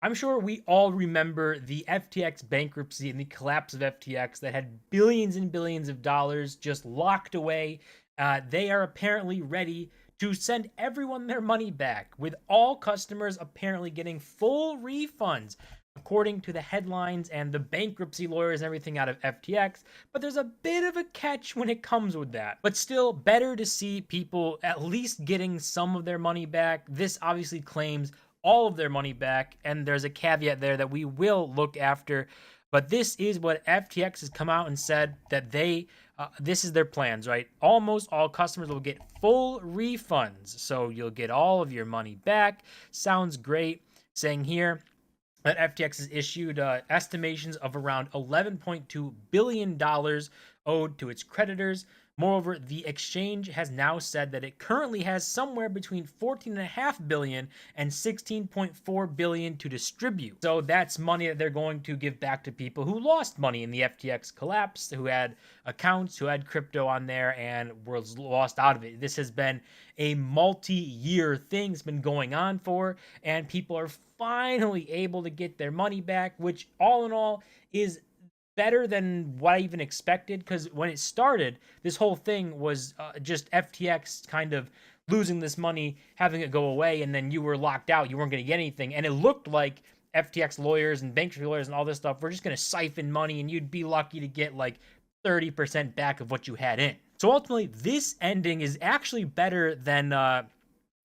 I'm sure we all remember the FTX bankruptcy and the collapse of FTX that had billions and billions of dollars just locked away. They are apparently ready to send everyone their money back, with all customers apparently getting full refunds, according to the headlines and the bankruptcy lawyers and everything out of FTX. But there's a bit of a catch when it comes with that. But still, better to see people at least getting some of their money back. This obviously claims all of their money back, and there's a caveat there that we will look after. But this is what FTX has come out and said, that this is their plans, right? Almost all customers will get full refunds, so you'll get all of your money back. Sounds great. Saying here that FTX has issued estimations of around $11.2 billion owed to its creditors. Moreover, the exchange has now said that it currently has somewhere between $14.5 billion and $16.4 billion to distribute. So that's money that they're going to give back to people who lost money in the FTX collapse, who had accounts, who had crypto on there and were lost out of it. This has been a multi-year thing. It's been going on for, and people are finally able to get their money back, which all in all is better than what I even expected, because when it started, this whole thing was just FTX kind of losing this money, having it go away, and then you were locked out. You weren't going to get anything. And it looked like FTX lawyers and bankruptcy lawyers and all this stuff were just going to siphon money, and you'd be lucky to get like 30% back of what you had in. So ultimately, this ending is actually better than,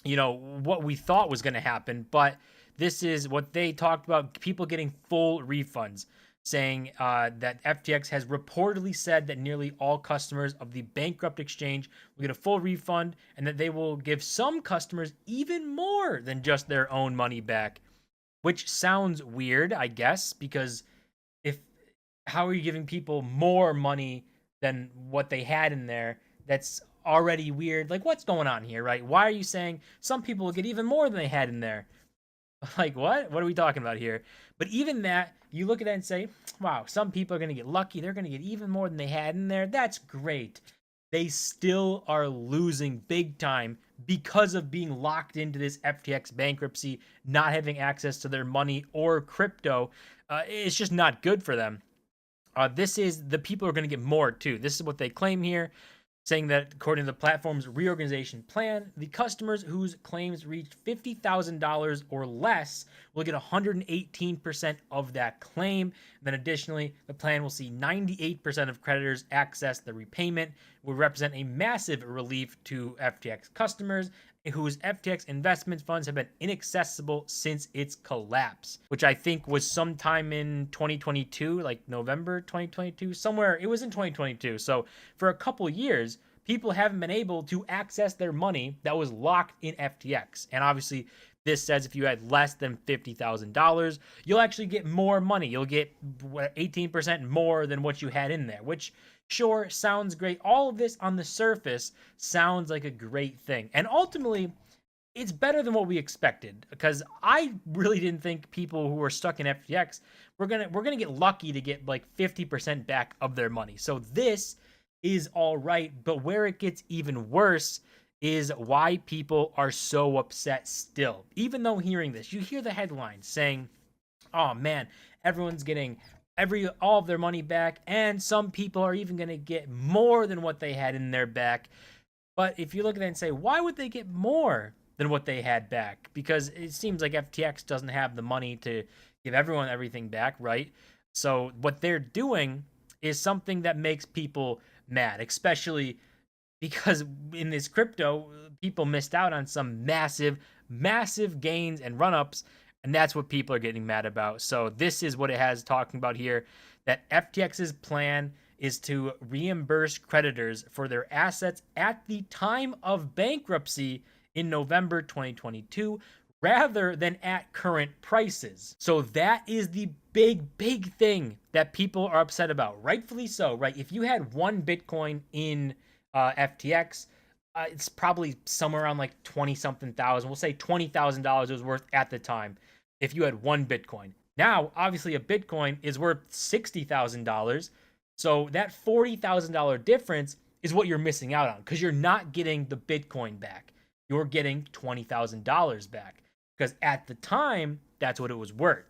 what we thought was going to happen. But this is what they talked about, people getting full refunds, saying that FTX has reportedly said that nearly all customers of the bankrupt exchange will get a full refund, and that they will give some customers even more than just their own money back, which sounds weird, I guess, because how are you giving people more money than what they had in there? That's already weird. Like, what's going on here, right? Why are you saying some people will get even more than they had in there? Like, what? What are we talking about here? But even that, you look at that and say, wow, some people are going to get lucky. They're going to get even more than they had in there. That's great. They still are losing big time because of being locked into this FTX bankruptcy, not having access to their money or crypto. It's just not good for them. This is the people are going to get more too. This is what they claim here, saying that according to the platform's reorganization plan, the customers whose claims reach $50,000 or less will get 118% of that claim. Then additionally, the plan will see 98% of creditors access the repayment, will represent a massive relief to FTX customers whose FTX investment funds have been inaccessible since its collapse, which I think was sometime in 2022, like November 2022, somewhere. It was in 2022. So for a couple years, people haven't been able to access their money that was locked in FTX. And obviously, this says if you had less than $50,000, you'll actually get more money. You'll get 18% more than what you had in there, which sure sounds great. All of this on the surface sounds like a great thing. And ultimately, it's better than what we expected, because I really didn't think people who were stuck in FTX were gonna get lucky to get like 50% back of their money. So this is all right, but where it gets even worse is why people are so upset still. Even though hearing this, you hear the headlines saying, oh man, everyone's getting all of their money back, and some people are even going to get more than what they had in their back. But if you look at it and say, why would they get more than what they had back? Because it seems like FTX doesn't have the money to give everyone everything back, right? So what they're doing is something that makes people mad, especially because in this crypto, people missed out on some massive gains and run-ups, and that's what people are getting mad about. So this is what it has talking about here, that FTX's plan is to reimburse creditors for their assets at the time of bankruptcy in November 2022, rather than at current prices. So that is the big thing that people are upset about, rightfully so, right? If you had one Bitcoin in FTX, it's probably somewhere around like 20 something thousand. We'll say $20,000 it was worth at the time if you had one Bitcoin. Now, obviously, a Bitcoin is worth $60,000. So that $40,000 difference is what you're missing out on, because you're not getting the Bitcoin back. You're getting $20,000 back, because at the time that's what it was worth.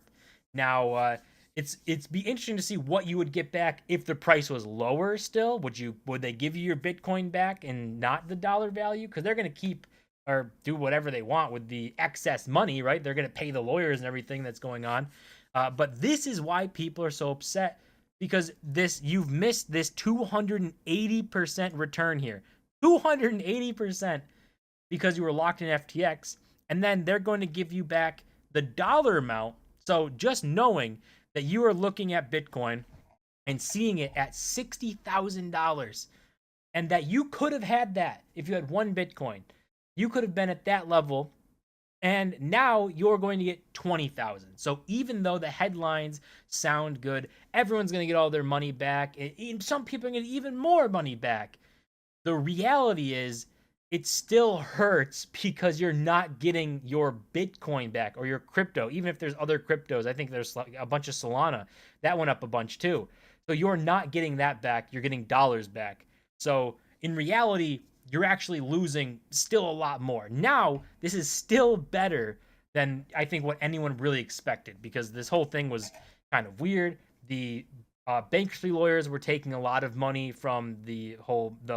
Now, it's be interesting to see what you would get back if the price was lower still. Would they give you your Bitcoin back and not the dollar value? Because they're going to keep or do whatever they want with the excess money, right? They're going to pay the lawyers and everything that's going on. But this is why people are so upset, because you've missed this 280% return here. 280% because you were locked in FTX, and then they're going to give you back the dollar amount. So just knowing that you are looking at Bitcoin and seeing it at $60,000, and that you could have had that if you had one Bitcoin, you could have been at that level, and now you're going to get 20,000. So even though the headlines sound good, everyone's going to get all their money back, and some people are going to get even more money back. The reality is, it still hurts because you're not getting your Bitcoin back or your crypto. Even if there's other cryptos, I think there's like a bunch of Solana that went up a bunch too. So you're not getting that back. You're getting dollars back. So in reality, you're actually losing still a lot more. Now, this is still better than I think what anyone really expected, because this whole thing was kind of weird. The bankruptcy lawyers were taking a lot of money from the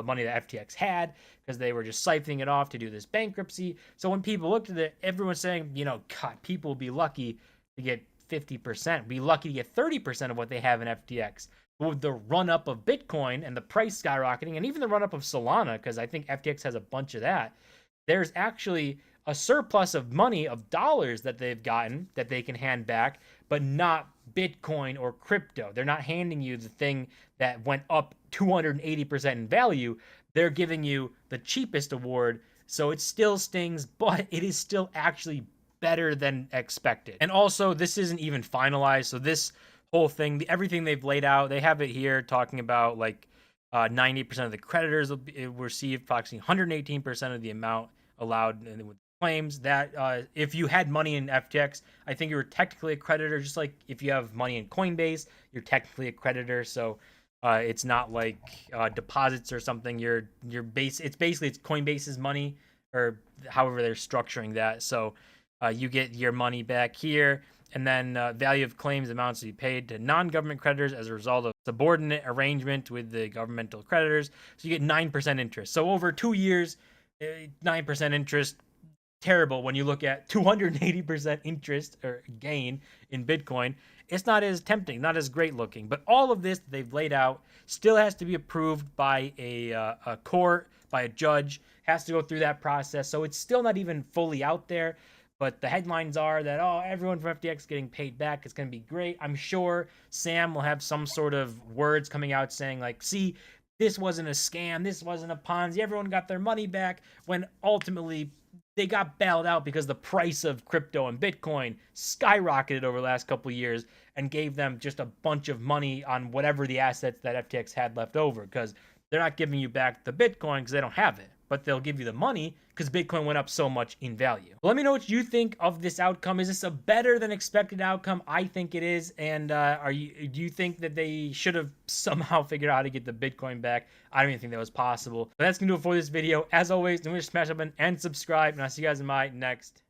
money that FTX had, because they were just siphoning it off to do this bankruptcy. So when people looked at it, everyone's saying, God, people will be lucky to get 50%, be lucky to get 30% of what they have in FTX. But with the run up of Bitcoin and the price skyrocketing, and even the run up of Solana, because I think FTX has a bunch of that, there's actually a surplus of money, of dollars that they've gotten that they can hand back, but not Bitcoin or crypto. They're not handing you the thing that went up 280% in value. They're giving you the cheapest award. So it still stings, but it is still actually better than expected. And also, this isn't even finalized. So this whole thing, everything they've laid out, they have it here talking about like 90% of the creditors will receive approximately 118% of the amount allowed with claims. That if you had money in FTX, I think you were technically a creditor, just like if you have money in Coinbase, you're technically a creditor. So it's not like deposits or something. It's Coinbase's money, or however they're structuring that. So you get your money back here. And then value of claims amounts to be paid to non-government creditors as a result of subordinate arrangement with the governmental creditors. So you get 9% interest. So over 2 years, 9% interest, terrible when you look at 280% interest or gain in Bitcoin. It's not as tempting, not as great looking. But all of this they've laid out still has to be approved by a court, by a judge, has to go through that process. So it's still not even fully out there. But the headlines are that, everyone from FTX getting paid back. It's going to be great. I'm sure Sam will have some sort of words coming out saying, like, see, this wasn't a scam. This wasn't a Ponzi. Everyone got their money back, when ultimately they got bailed out because the price of crypto and Bitcoin skyrocketed over the last couple of years and gave them just a bunch of money on whatever the assets that FTX had left over, because they're not giving you back the Bitcoin because they don't have it, but they'll give you the money because Bitcoin went up so much in value. Let me know what you think of this outcome. Is this a better than expected outcome? I think it is. And do you think that they should have somehow figured out how to get the Bitcoin back? I don't even think that was possible. But that's gonna do it for this video. As always, don't forget to smash that button and subscribe, and I'll see you guys in my next